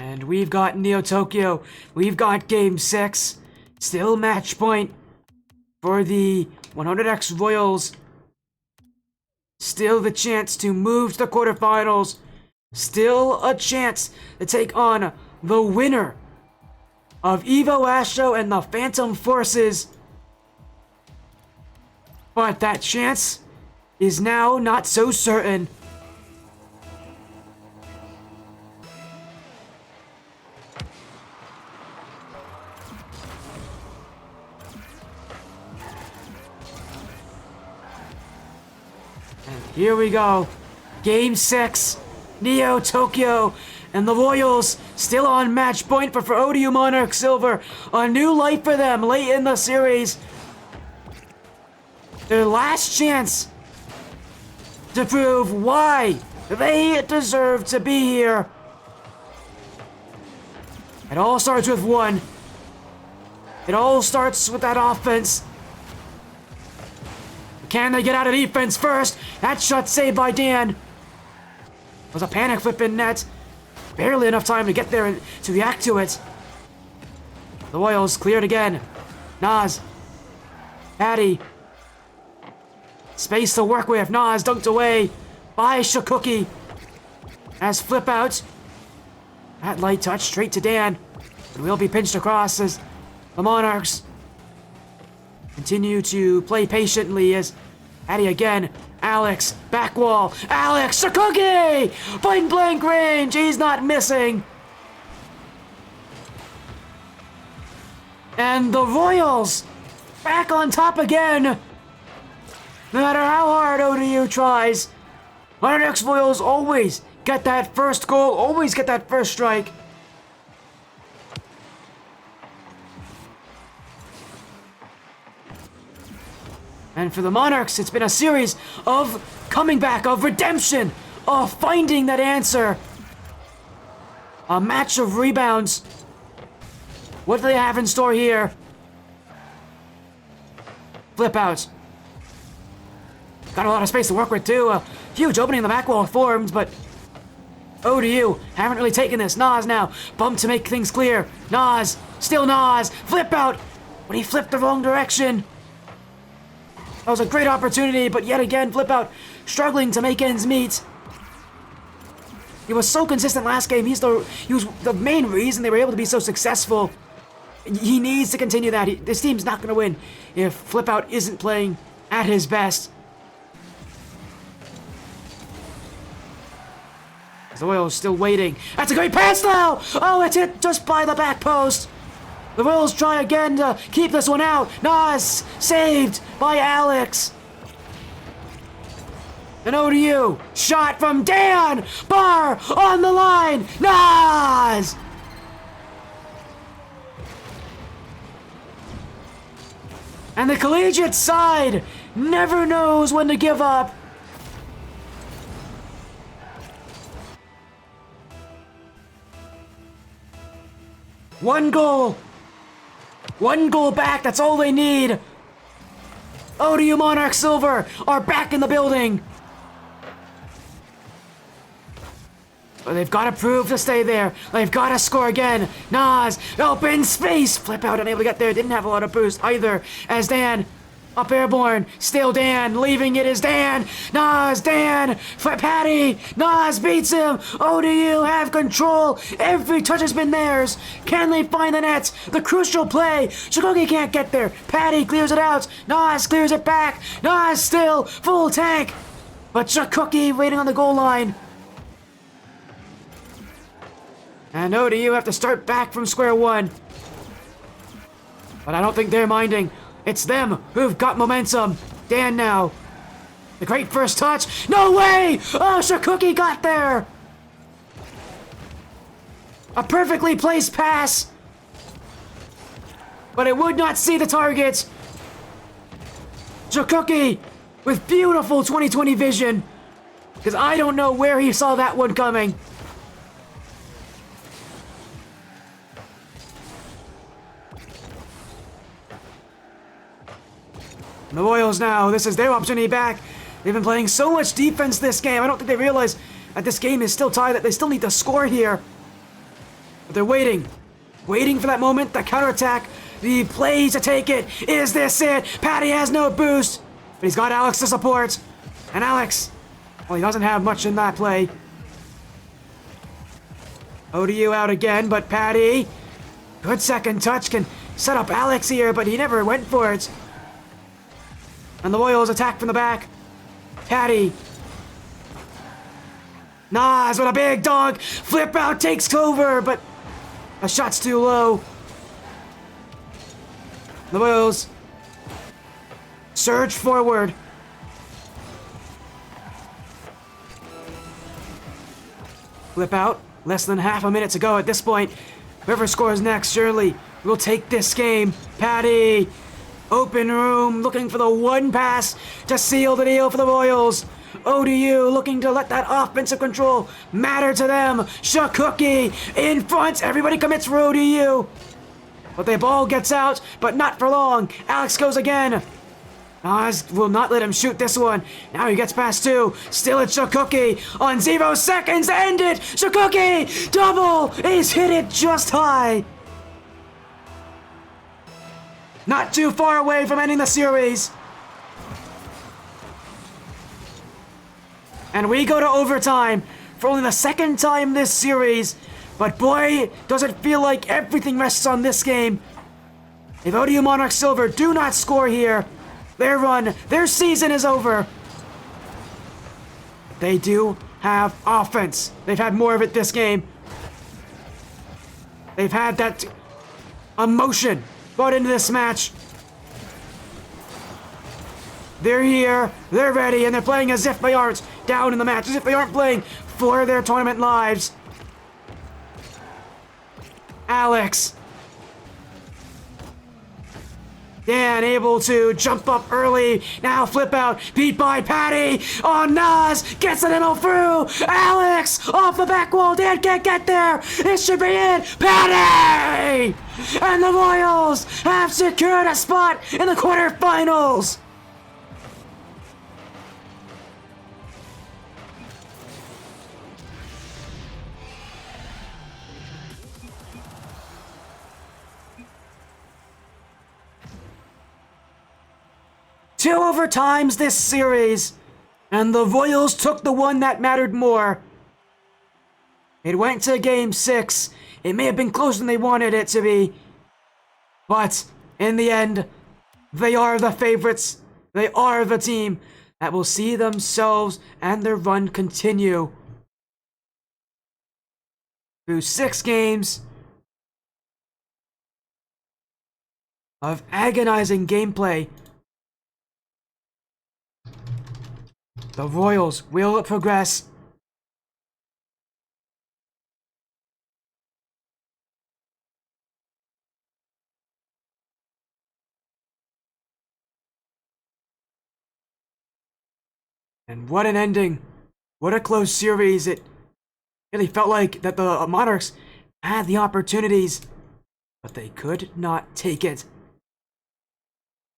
And we've got Neo Tokyo. We've got Game 6. Still match point for the 100X Royals. Still the chance to move to the quarterfinals. Still a chance to take on the winner of Evo Astro and the Phantom Forces. But that chance is now not so certain. Here we go. Game 6. Neo Tokyo and the Royals Still on match point, but for ODU Monarch Silver, a new life for them late in the series. Their last chance to prove why they deserve to be here. It all starts with one. It all starts with that offense. Can they get out of defense first? That shot saved by Dan. It was a panic flip in net. Barely enough time to get there and to react to it. The Royals cleared again. Nas. Patty. Space to work with. Nas dunked away by Shakuki. As flip out. That light touch straight to Dan. And will be pinched across as the Monarchs continue to play patiently as Patty again. Alex, back wall. Alex, Shakuki! Point blank range. He's not missing. And the Royals back on top again. No matter how hard ODU tries, Monarchs Royals always get that first goal, always get that first strike. And for the Monarchs, it's been a series of coming back, of redemption, of finding that answer. A match of rebounds. What do they have in store here? Flip outs. Got a lot of space to work with too. A huge opening in the back wall formed, but ODU haven't really taken this. Nas now, bump to make things clear. Nas, still Nas, flip out, but he flipped the wrong direction. That was a great opportunity, but yet again, flip out, struggling to make ends meet. He was so consistent last game. He was the main reason they were able to be so successful. He needs to continue that. This team's not going to win if flip out isn't playing at his best. The Royals still waiting. That's a great pass now! Oh, it's hit just by the back post. The Royals try again to keep this one out. Nas saved by Alex. And ODU shot from Dan. Bar on the line. Nas! And the collegiate side never knows when to give up. One goal back, that's all they need. ODU Monarch Silver are back in the building. But they've got to prove to stay there. They've got to score again. Nas, open space. Flip out, unable to get there. Didn't have a lot of boost either. As Dan, up airborne. Still Dan, leaving it is Dan. Nas, Dan, Patty. Nas beats him. ODU have control. Every touch has been theirs. Can they find the nets? The crucial play. Shakuki can't get there. Patty clears it out. Nas clears it back. Nas still full tank. But Shakuki waiting on the goal line. And ODU have to start back from square one. But I don't think they're minding. It's them who've got momentum. Dan now. The great first touch. No way! Oh, Shakuki got there! A perfectly placed pass. But it would not see the target. Shakuki with beautiful 20/20 vision. Because I don't know where he saw that one coming. And the Royals now, this is their opportunity back. They've been playing so much defense this game. I don't think they realize that this game is still tied, that they still need to score here. But they're waiting. Waiting for that moment, the counterattack, the play to take it. Is this it? Patty has no boost, but he's got Alex to support. And Alex, well, he doesn't have much in that play. ODU out again, but Patty, good second touch, can set up Alex here, but he never went for it. And the Royals attack from the back. Patty. Nas with a big dog. Flip out takes cover, but a shot's too low. The Royals surge forward. Flip out. Less than half a minute to go at this point. Whoever scores next, surely will take this game. Patty, open room, looking for the one pass to seal the deal for the Royals. ODU looking to let that offensive control matter to them. Shakuki in front. Everybody commits for ODU. But the ball gets out, but not for long. Alex goes again. Oz will not let him shoot this one. Now he gets past two. Still it's Shakuki on 0 seconds to end it. Shakuki double. He's hit it just high. Not too far away from ending the series. And we go to overtime for only the second time this series. But boy, does it feel like everything rests on this game. If ODU Monarchs Silver do not score here, their season is over. They do have offense. They've had more of it this game. They've had that emotion brought into this match. They're here, they're ready, and they're playing as if they aren't down in the match, as if they aren't playing for their tournament lives. Alex. Dan able to jump up early. Now flip out. Beat by Patty. Oh, Nas gets it in through. Alex off the back wall. Dan can't get there. It should be in. Patty! And the Royals have secured a spot in the quarterfinals. Two overtimes this series, and the Royals took the one that mattered more. It went to Game 6. It may have been closer than they wanted it to be, but in the end, they are the favorites. They are the team that will see themselves and their run continue through 6 games of agonizing gameplay. The Royals will progress. And what an ending. What a close series. It really felt like that the Monarchs had the opportunities, but they could not take it.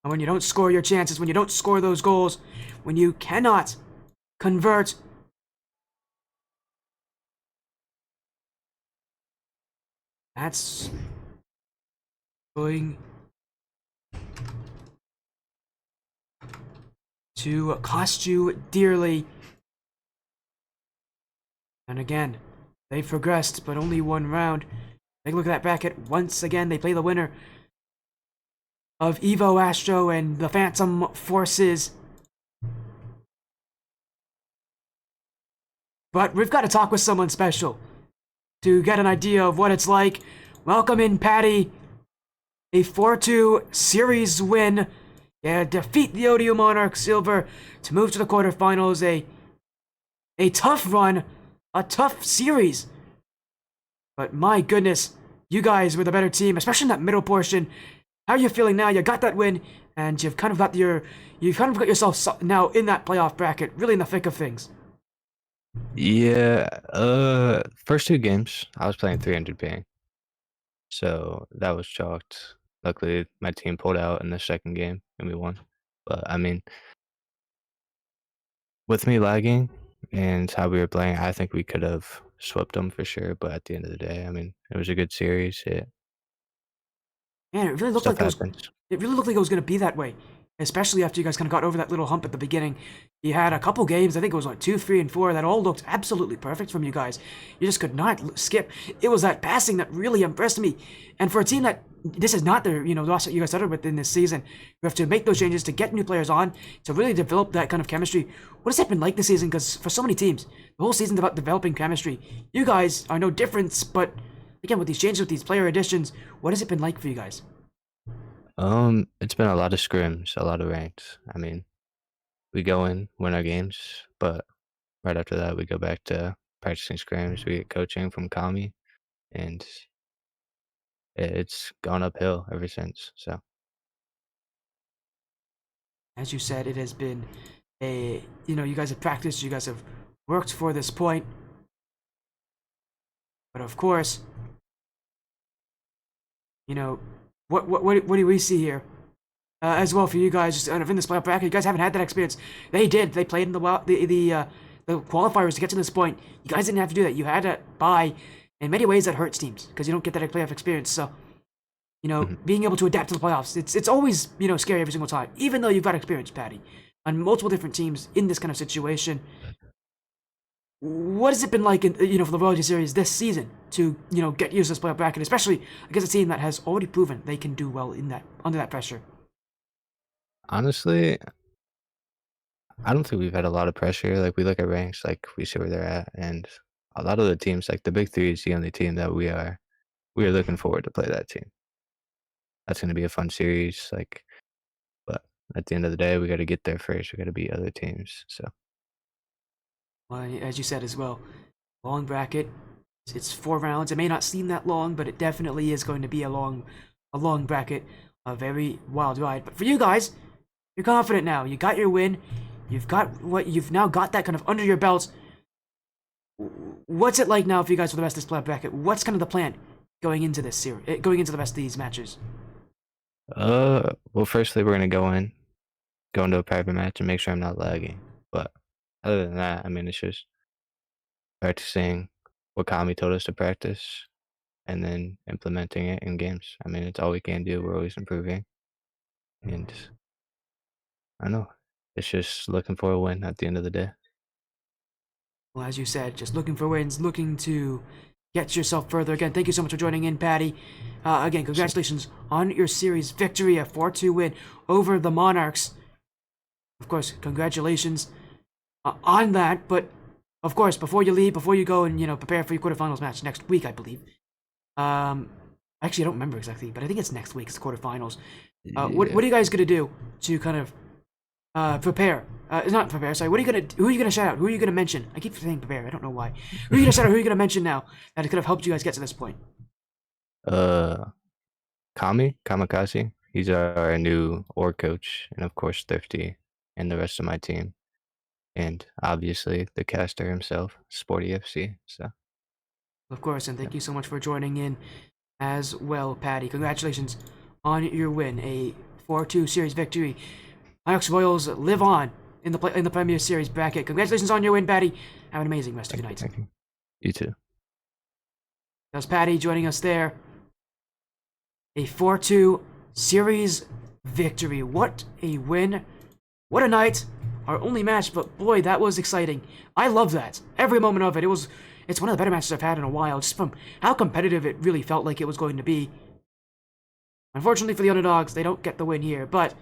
And when you don't score your chances, when you don't score those goals, when you cannot convert, that's going to cost you dearly. And again, they've progressed, but only one round. Take a look at that bracket. Once again, they play the winner of Evo Astro and the Phantom Forces. But we've got to talk with someone special to get an idea of what it's like. Welcome in, Patty. A 4-2 series win. Yeah, defeat the ODU Monarchs Silver to move to the quarterfinals. A tough run, a tough series. But my goodness, you guys were the better team, especially in that middle portion. How are you feeling now? You got that win, and you've kind of got yourself now in that playoff bracket, really in the thick of things. Yeah, first 2 games, I was playing 300 ping, so that was chalked. Luckily, my team pulled out in the second game, and we won. But, I mean, with me lagging and how we were playing, I think we could have swept them for sure, but at the end of the day, I mean, it was a good series. Man, it really looked Stuff like happens. it really looked like it was going to be that way, especially after you guys kind of got over that little hump at the beginning. You had a couple games, I think it was like 2, 3, and 4, that all looked absolutely perfect from you guys. You just could not skip. It was that passing that really impressed me. And for a team that this is not the loss that you guys started with in this season, you have to make those changes to get new players on to really develop that kind of chemistry. What has that been like this season? Because for so many teams, the whole season's about developing chemistry. You guys are no different, but again, with these changes, with these player additions, what has it been like for you guys? It's been a lot of scrims, a lot of ranks. I mean, we go in, win our games, but right after that, we go back to practicing scrims, we get coaching from Kami, and it's gone uphill ever since. So As you said, it has been you guys have practiced, you guys have worked for this point. But of course, what do we see here? As well for you guys, just kind of in this playoff bracket, you guys haven't had that experience. They did. They played in the qualifiers to get to this point. You guys didn't have to do that. You had to buy. In many ways, that hurts teams because you don't get that playoff experience. So, being able to adapt to the playoffs, it's always scary every single time. Even though you've got experience, Patty, on multiple different teams in this kind of situation. What has it been like in for the Royalty Series this season to get used to this playoff bracket, especially against a team that has already proven they can do well in that under that pressure? honestly, I don't think we've had a lot of pressure. Like we look at ranks, like we see where they're at, and a lot of the teams, like the big three, is the only team that we are looking forward to play that team. That's going to be a fun series. Like, but at the end of the day, we got to get there first. We got to beat other teams. So Well, as you said as well, long bracket. It's 4 rounds. It may not seem that long, but it definitely is going to be a long bracket, a very wild ride. But for you guys, you're confident now. You got your win. You've now got that kind of under your belts. What's it like now for you guys for the rest of this playoff bracket? What's kind of the plan going into this series, going into the rest of these matches? well, firstly, we're gonna go into a private match and make sure I'm not lagging. But other than that, I mean, it's just practicing what Kami told us to practice and then implementing it in games. I mean, it's all we can do. We're always improving, and I don't know. It's just looking for a win at the end of the day. Well, as you said, just looking for wins, looking to get yourself further. Again, thank you so much for joining in, Patty. Again, congratulations on your series victory, a 4-2 win over the Monarchs. Of course, congratulations on that. But of course, before you leave, before you go and prepare for your quarterfinals match next week, I believe. Actually, I don't remember exactly, but I think it's next week. It's the quarterfinals. What are you guys gonna do to kind of prepare? Not prepare. Sorry. Who are you gonna shout out? Who are you gonna mention? I keep saying prepare. I don't know why. Who are you gonna shout out? Who are you gonna mention now that could have helped you guys get to this point? Uh, Kamikaze. He's our new org coach, and of course Thrifty and the rest of my team, and obviously the caster himself, Sporty FC. So Of course, and yeah, thank you so much for joining in as well, Patty. Congratulations on your win, a 4-2 series victory. Monarchs Royals live on in the Premier Series bracket. Congratulations on your win, Patty. Have an amazing rest of your night. thank you. You too. That was Patty joining us there. A 4-2 series victory. What a win. What a night. Our only match, but boy, that was exciting. I love that. Every moment of it. It's one of the better matches I've had in a while, just from how competitive it really felt like it was going to be. Unfortunately for the underdogs, they don't get the win here, but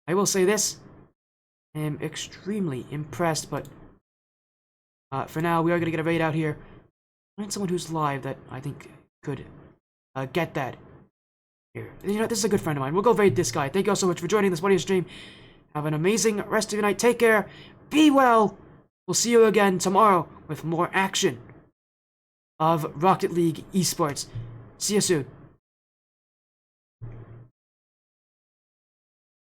I will say this. I am extremely impressed, but for now, we are going to get a raid out here. Find someone who's live that I think could get that here. This is a good friend of mine. We'll go raid this guy. Thank you all so much for joining this video stream. Have an amazing rest of your night. Take care. Be well. We'll see you again tomorrow with more action of Rocket League esports. See you soon.